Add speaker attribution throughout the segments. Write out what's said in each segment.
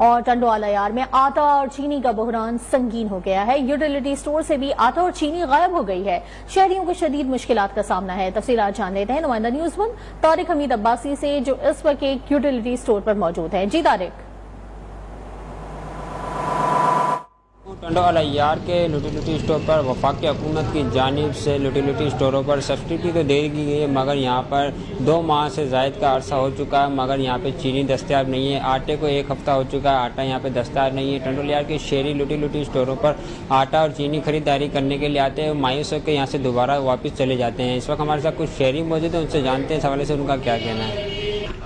Speaker 1: और टंडोआलायार में आटा और चीनी का बहरान संगीन हो गया है। यूटिलिटी स्टोर से भी आटा और चीनी गायब हो गई है। शहरियों को शदीद मुश्किलात का सामना है। तफसीलात जान लेते हैं नुमाइंदा न्यूज़ 1 तारिक हमीद अब्बासी से, जो इस वक्त एक यूटिलिटी स्टोर पर मौजूद है। जी तारिक।
Speaker 2: टंडोआलायार के यूटिलिटी स्टोर पर वफाकी हुकूमत की जानिब से यूटिलिटी स्टोरों पर सब्सिडी तो दे दी गई है, मगर यहाँ पर 2 माह से ज़ायद का अरसा हो चुका है, मगर यहाँ पे चीनी दस्तयाब नहीं है। आटे को 1 हफ्ता हो चुका है, आटा यहाँ पे दस्तयाब नहीं है। टंडोआलायार के शहरी यूटिलिटी स्टोरों पर आटा और चीनी खरीदारी करने के लिए आते हैं, मायूस होकर यहाँ से दोबारा वापस चले जाते हैं। इस वक्त हमारे साथ कुछ शहरी मौजूद हैं, उनसे जानते हैं इस हवाले से उनका क्या कहना है।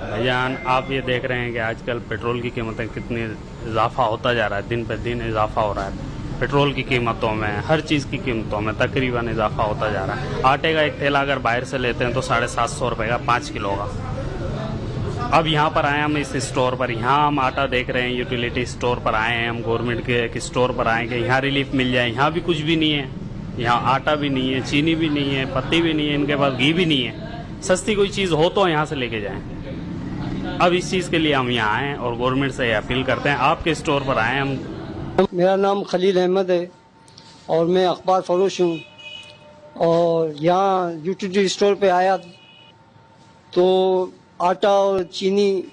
Speaker 3: भाईजान, आप ये देख रहे हैं कि आजकल पेट्रोल की कीमतें कितनी इजाफा होता जा रहा है, दिन पर दिन इजाफा हो रहा है। पेट्रोल की कीमतों में, हर चीज़ की कीमतों में तकरीबन इजाफा होता जा रहा है। आटे का एक थैला अगर बाहर से लेते हैं तो 750 रुपये का 5 किलो का। अब यहाँ पर आए हम इस स्टोर पर, यहाँ हम आटा देख रहे हैं, यूटिलिटी स्टोर पर आए हैं हम, गवर्नमेंट के एक स्टोर पर आए कि यहाँ रिलीफ मिल जाए। यहाँ भी कुछ भी नहीं है, यहाँ आटा भी नहीं है, चीनी भी नहीं है, पत्ती भी नहीं है, इनके पास घी भी नहीं है। सस्ती कोई चीज़ हो तो यहाँ से लेके जाएं। अब इस चीज़ के लिए हम यहाँ आए और गवर्नमेंट से अपील करते हैं, आपके स्टोर पर आए हम।
Speaker 4: मेरा नाम खलील अहमद है और मैं अखबार फरोश हूँ। और यहाँ यूटिलिटी स्टोर पे आया तो आटा और चीनी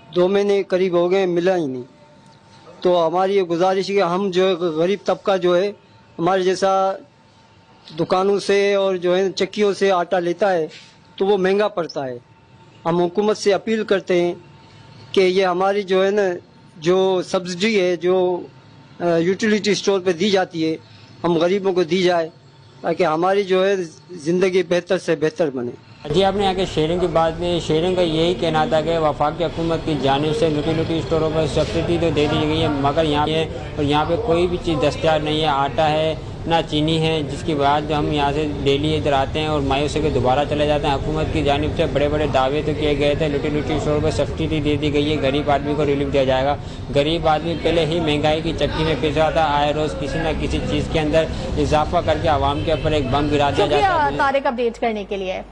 Speaker 4: 2 महीने करीब हो गए, मिला ही नहीं। तो हमारी ये गुजारिश है कि हम जो है गरीब तबका जो है हमारे जैसा दुकानों से और जो है चक्कियों से आटा लेता है तो वो महंगा पड़ता है। हम हुकूमत से अपील करते हैं कि ये हमारी जो है ना जो सब्सिडी है जो यूटिलिटी स्टोर पे दी जाती है हम गरीबों को दी जाए, ताकि हमारी जो है ज़िंदगी बेहतर से बेहतर बने।
Speaker 2: जी, आपने यहाँ के शहरों की बात में, शहरों का यही कहना था कि वफाकी हुकूमत की जानिब से यूटिलिटी स्टोरों पर सब्सिडी तो दे दी गई है, मगर यहाँ पे कोई भी चीज़ दस्तयाब नहीं है। आटा है ना चीनी है, जिसकी बाद हम यहाँ से डेली इधर आते हैं और मायूस होकर दोबारा चले जाते हैं। हुकूमत की जानिब से बड़े बड़े दावे तो किए गए थे, यूटिलिटी स्टोर पर सब्सिडी दे दी गई है, गरीब आदमी को रिलीफ दिया जाएगा। गरीब आदमी पहले ही महंगाई की चक्की में पिस रहा था, आए रोज़ किसी न किसी चीज़ के अंदर इजाफा करके आवाम के ऊपर एक बम गिरा दिया जाता है।
Speaker 1: तारिक अपडेट करने के लिए।